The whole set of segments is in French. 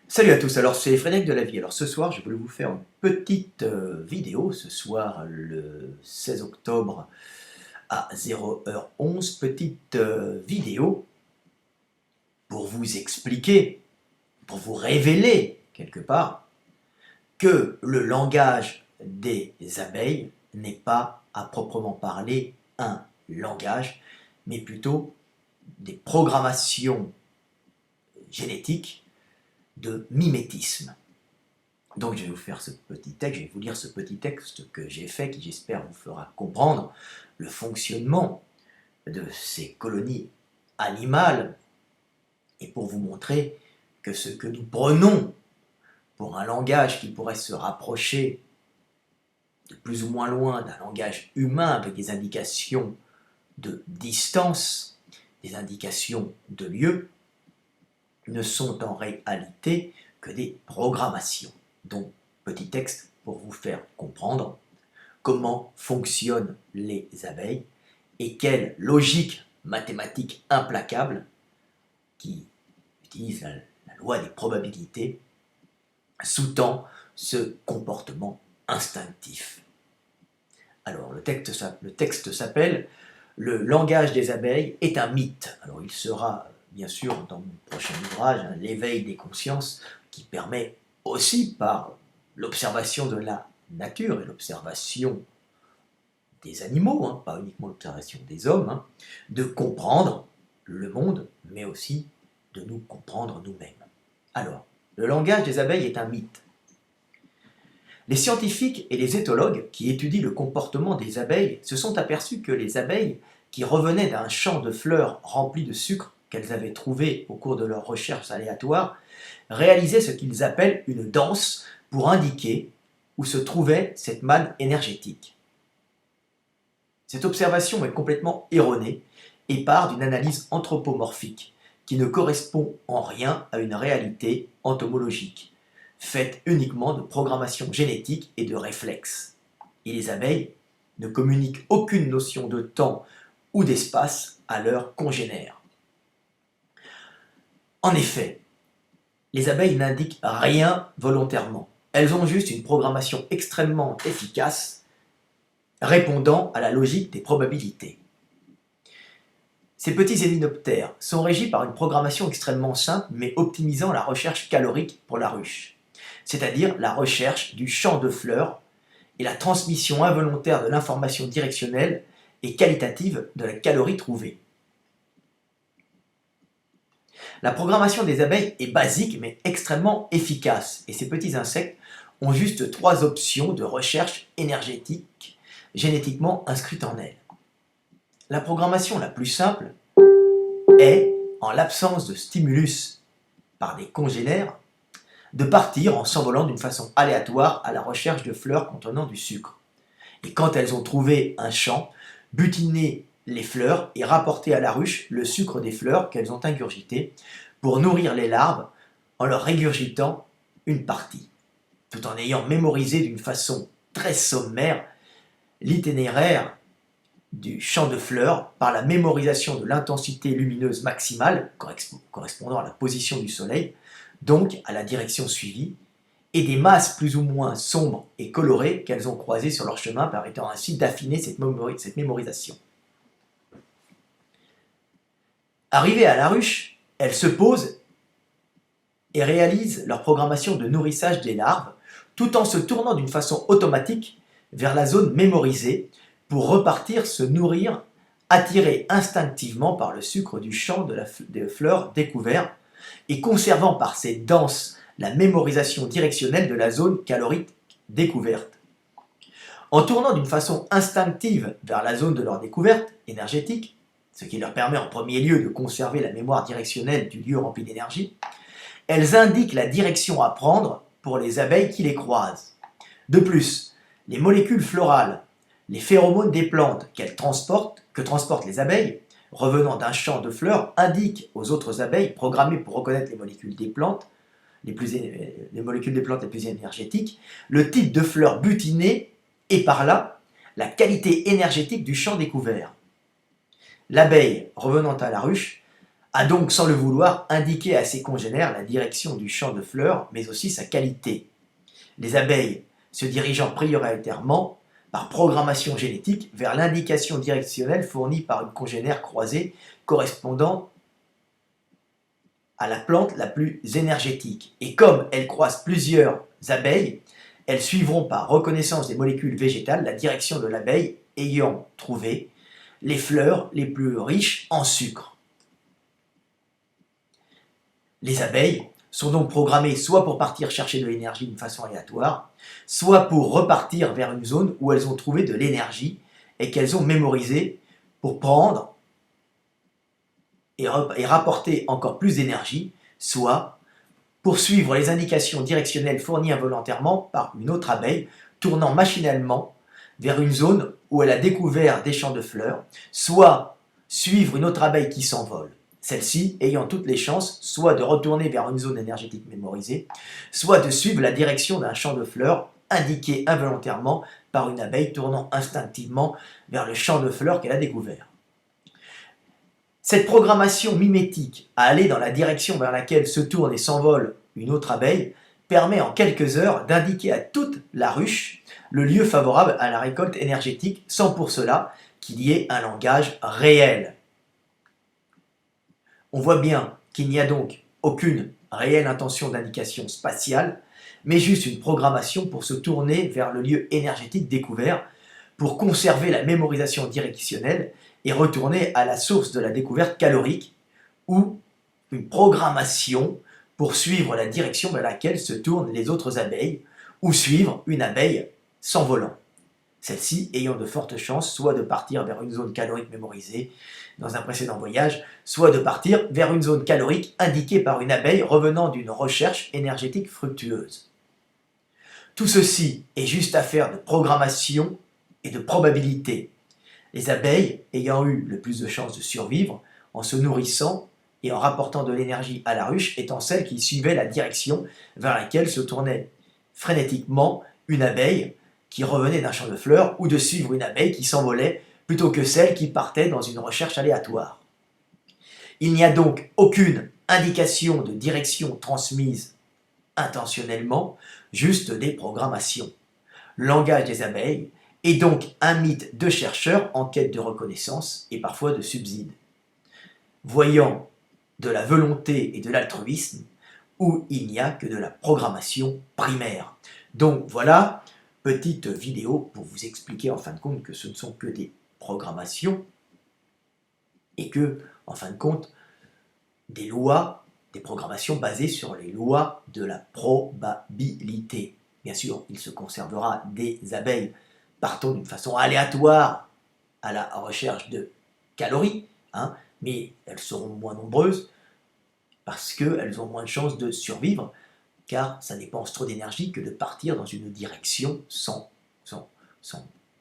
Salut à tous, alors c'est Frédéric de la Vie. Alors ce soir, je voulais vous faire une petite vidéo, ce soir le 16 octobre à 0h11, petite vidéo pour vous expliquer, pour vous révéler quelque part, que le langage des abeilles n'est pas à proprement parler un langage, mais plutôt des programmations génétiques de mimétisme. Donc je vais vous faire ce petit texte, je vais vous lire ce petit texte que j'ai fait, qui j'espère vous fera comprendre le fonctionnement de ces colonies animales, et pour vous montrer que ce que nous prenons pour un langage qui pourrait se rapprocher de plus ou moins loin d'un langage humain avec des indications de distance, des indications de lieu, ne sont en réalité que des programmations. Donc, petit texte pour vous faire comprendre comment fonctionnent les abeilles et quelle logique mathématique implacable qui utilise la loi des probabilités sous-tend ce comportement instinctif. Alors, le texte s'appelle « Le langage des abeilles est un mythe ». Alors, il sera bien sûr dans mon prochain ouvrage, l'éveil des consciences, qui permet aussi par l'observation de la nature et l'observation des animaux, pas uniquement l'observation des hommes, de comprendre le monde, mais aussi de nous comprendre nous-mêmes. Alors, le langage des abeilles est un mythe. Les scientifiques et les éthologues qui étudient le comportement des abeilles se sont aperçus que les abeilles qui revenaient d'un champ de fleurs rempli de sucre qu'elles avaient trouvé au cours de leurs recherches aléatoires réalisaient ce qu'ils appellent une danse pour indiquer où se trouvait cette manne énergétique. Cette observation est complètement erronée et part d'une analyse anthropomorphique qui ne correspond en rien à une réalité entomologique, faite uniquement de programmation génétique et de réflexes. Et les abeilles ne communiquent aucune notion de temps ou d'espace à leurs congénères. En effet, les abeilles n'indiquent rien volontairement. Elles ont juste une programmation extrêmement efficace répondant à la logique des probabilités. Ces petits hyménoptères sont régis par une programmation extrêmement simple mais optimisant la recherche calorique pour la ruche, c'est-à-dire la recherche du champ de fleurs et la transmission involontaire de l'information directionnelle et qualitative de la calorie trouvée. La programmation des abeilles est basique mais extrêmement efficace et ces petits insectes ont juste 3 options de recherche énergétique génétiquement inscrites en elles. La programmation la plus simple est, en l'absence de stimulus par des congénères, de partir en s'envolant d'une façon aléatoire à la recherche de fleurs contenant du sucre. Et quand elles ont trouvé un champ, butiner les fleurs et rapporter à la ruche le sucre des fleurs qu'elles ont ingurgité pour nourrir les larves en leur régurgitant une partie, tout en ayant mémorisé d'une façon très sommaire l'itinéraire du champ de fleurs par la mémorisation de l'intensité lumineuse maximale correspondant à la position du soleil, donc à la direction suivie, et des masses plus ou moins sombres et colorées qu'elles ont croisées sur leur chemin, permettant ainsi d'affiner cette mémorisation. Arrivées à la ruche, elles se posent et réalisent leur programmation de nourrissage des larves, tout en se tournant d'une façon automatique vers la zone mémorisée pour repartir se nourrir, attirées instinctivement par le sucre du champ des fleurs découvert et conservant par ces danses la mémorisation directionnelle de la zone calorique découverte. En tournant d'une façon instinctive vers la zone de leur découverte énergétique, ce qui leur permet en premier lieu de conserver la mémoire directionnelle du lieu rempli d'énergie, elles indiquent la direction à prendre pour les abeilles qui les croisent. De plus, les molécules florales, les phéromones des plantes que transportent les abeilles, revenant d'un champ de fleurs, indiquent aux autres abeilles programmées pour reconnaître les molécules des plantes, les molécules des plantes les plus énergétiques, le type de fleurs butinées et par là la qualité énergétique du champ découvert. L'abeille, revenant à la ruche, a donc, sans le vouloir, indiqué à ses congénères la direction du champ de fleurs, mais aussi sa qualité. Les abeilles se dirigeant prioritairement, par programmation génétique, vers l'indication directionnelle fournie par une congénère croisée correspondant à la plante la plus énergétique. Et comme elles croisent plusieurs abeilles, elles suivront par reconnaissance des molécules végétales la direction de l'abeille ayant trouvé les fleurs les plus riches en sucre. Les abeilles sont donc programmées soit pour partir chercher de l'énergie d'une façon aléatoire, soit pour repartir vers une zone où elles ont trouvé de l'énergie et qu'elles ont mémorisée pour prendre et rapporter encore plus d'énergie, soit pour suivre les indications directionnelles fournies involontairement par une autre abeille tournant machinalement vers une zone où elle a découvert des champs de fleurs, soit suivre une autre abeille qui s'envole, celle-ci ayant toutes les chances soit de retourner vers une zone énergétique mémorisée, soit de suivre la direction d'un champ de fleurs indiqué involontairement par une abeille tournant instinctivement vers le champ de fleurs qu'elle a découvert. Cette programmation mimétique à aller dans la direction vers laquelle se tourne et s'envole une autre abeille permet en quelques heures d'indiquer à toute la ruche le lieu favorable à la récolte énergétique sans pour cela qu'il y ait un langage réel. On voit bien qu'il n'y a donc aucune réelle intention d'indication spatiale, mais juste une programmation pour se tourner vers le lieu énergétique découvert, pour conserver la mémorisation directionnelle et retourner à la source de la découverte calorique, ou une programmation pour suivre la direction vers laquelle se tournent les autres abeilles, ou suivre une abeille s'envolant. Celle-ci ayant de fortes chances soit de partir vers une zone calorique mémorisée dans un précédent voyage, soit de partir vers une zone calorique indiquée par une abeille revenant d'une recherche énergétique fructueuse. Tout ceci est juste affaire de programmation et de probabilité. Les abeilles ayant eu le plus de chances de survivre en se nourrissant et en rapportant de l'énergie à la ruche étant celles qui suivaient la direction vers laquelle se tournait frénétiquement une abeille qui revenait d'un champ de fleurs ou de suivre une abeille qui s'envolait plutôt que celle qui partait dans une recherche aléatoire. Il n'y a donc aucune indication de direction transmise intentionnellement, juste des programmations. Le langage des abeilles est donc un mythe de chercheurs en quête de reconnaissance et parfois de subside. Voyant de la volonté et de l'altruisme où il n'y a que de la programmation primaire. Donc voilà, petite vidéo pour vous expliquer en fin de compte que ce ne sont que des programmations et que, en fin de compte, des lois, des programmations basées sur les lois de la probabilité. Bien sûr, il se conservera des abeilles partant d'une façon aléatoire à la recherche de calories, mais elles seront moins nombreuses parce qu'elles ont moins de chances de survivre, car ça dépense trop d'énergie que de partir dans une direction sans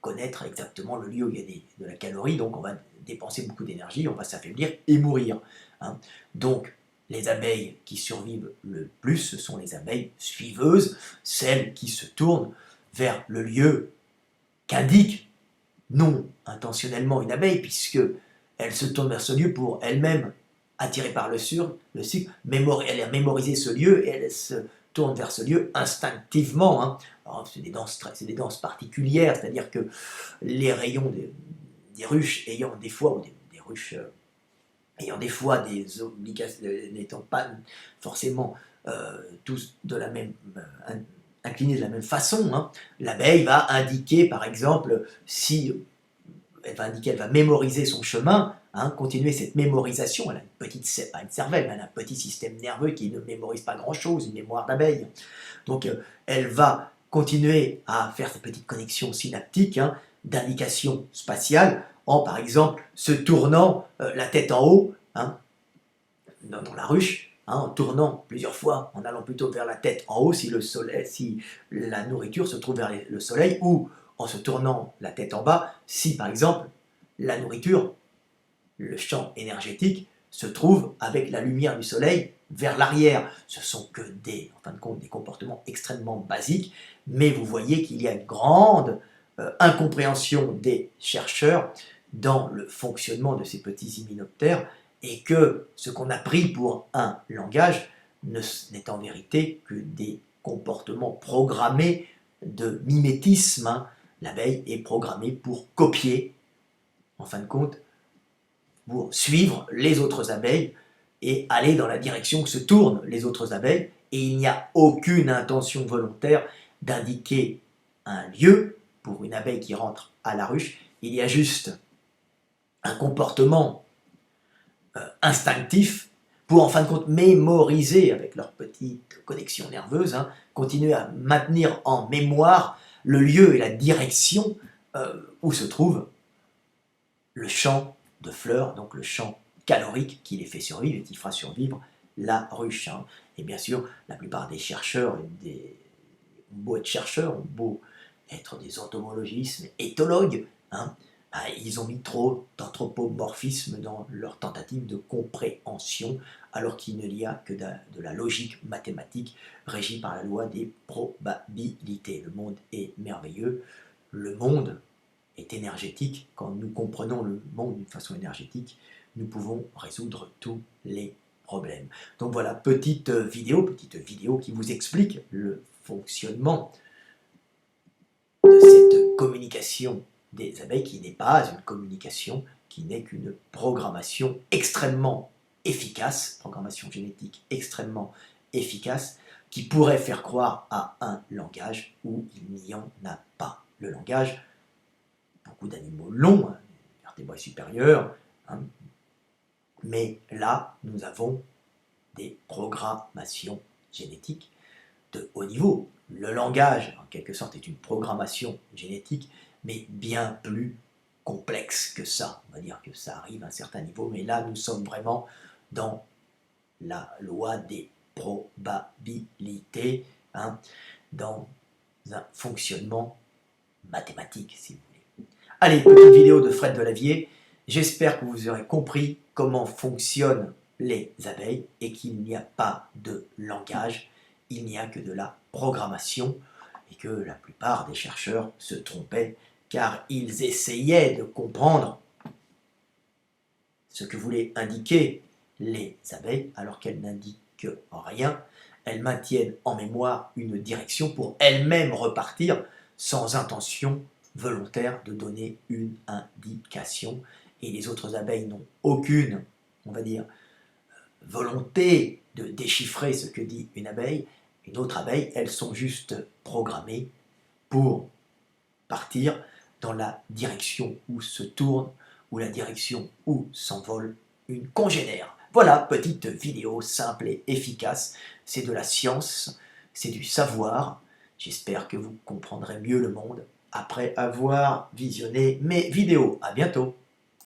connaître exactement le lieu où il y a de la calorie, donc on va dépenser beaucoup d'énergie, on va s'affaiblir et mourir. Donc les abeilles qui survivent le plus, ce sont les abeilles suiveuses, celles qui se tournent vers le lieu qu'indique non intentionnellement une abeille, puisque elle se tourne vers ce lieu pour elle-même, attirée par le sucre, elle a mémorisé ce lieu et elle se tourne vers ce lieu instinctivement. C'est des danses particulières, c'est-à-dire que les rayons des ruches ayant des fois, ou des ruches ayant des fois des obligations, n'étant pas forcément tous de la même inclinés de la même façon, l'abeille va indiquer, par exemple, si elle va mémoriser son chemin, continuer cette mémorisation. Elle a pas une cervelle, mais elle a un petit système nerveux qui ne mémorise pas grand-chose, une mémoire d'abeille. Donc elle va continuer à faire ces petites connexions synaptiques d'indication spatiale en, par exemple, se tournant la tête en haut dans la ruche, en tournant plusieurs fois, en allant plutôt vers la tête en haut si la nourriture se trouve vers le soleil, ou en se tournant la tête en bas si, par exemple, la nourriture, le champ énergétique, se trouve avec la lumière du soleil vers l'arrière. Ce sont que en fin de compte, des comportements extrêmement basiques, mais vous voyez qu'il y a une grande incompréhension des chercheurs dans le fonctionnement de ces petits hyménoptères et que ce qu'on a pris pour un langage n'est en vérité que des comportements programmés de mimétisme, hein. L'abeille est programmée pour copier, en fin de compte, pour suivre les autres abeilles et aller dans la direction que se tournent les autres abeilles, et il n'y a aucune intention volontaire d'indiquer un lieu pour une abeille qui rentre à la ruche. Il y a juste un comportement instinctif pour en fin de compte mémoriser avec leur petite connexion nerveuse, hein, continuer à maintenir en mémoire le lieu et la direction où se trouve le champ de fleurs, donc le champ calorique qui les fait survivre et qui fera survivre la ruche, hein. Et bien sûr, la plupart des chercheurs, ont beau être chercheurs, ont beau être des entomologistes, éthologues, hein, ils ont mis trop d'anthropomorphisme dans leur tentative de compréhension, alors qu'il n'y a que de la logique mathématique régie par la loi des probabilités. Le monde est merveilleux, le monde est énergétique. Quand nous comprenons le monde d'une façon énergétique, nous pouvons résoudre tous les problèmes. Donc voilà, petite vidéo qui vous explique le fonctionnement de cette communication des abeilles, qui n'est pas une communication, qui n'est qu'une programmation extrêmement efficace, programmation génétique extrêmement efficace, qui pourrait faire croire à un langage où il n'y en a pas. Le langage, beaucoup d'animaux l'ont, hein, les vertébrés supérieurs, hein, mais là, nous avons des programmations génétiques de haut niveau. Le langage, en quelque sorte, est une programmation génétique, mais bien plus complexe que ça. On va dire que ça arrive à un certain niveau, mais là, nous sommes vraiment dans la loi des probabilités, hein, dans un fonctionnement mathématique, si vous voulez. Allez, petite vidéo de Fred Delavier. J'espère que vous aurez compris comment fonctionnent les abeilles et qu'il n'y a pas de langage, il n'y a que de la programmation, et que la plupart des chercheurs se trompaient car ils essayaient de comprendre ce que voulaient indiquer les abeilles alors qu'elles n'indiquent rien. Elles maintiennent en mémoire une direction pour elles-mêmes repartir sans intention volontaire de donner une indication, et les autres abeilles n'ont aucune, on va dire, volonté de déchiffrer ce que dit une abeille. Une autre abeille, elles sont juste programmées pour partir dans la direction où se tourne, ou la direction où s'envole une congénère. Voilà, petite vidéo simple et efficace. C'est de la science, c'est du savoir. J'espère que vous comprendrez mieux le monde après avoir visionné mes vidéos. À bientôt.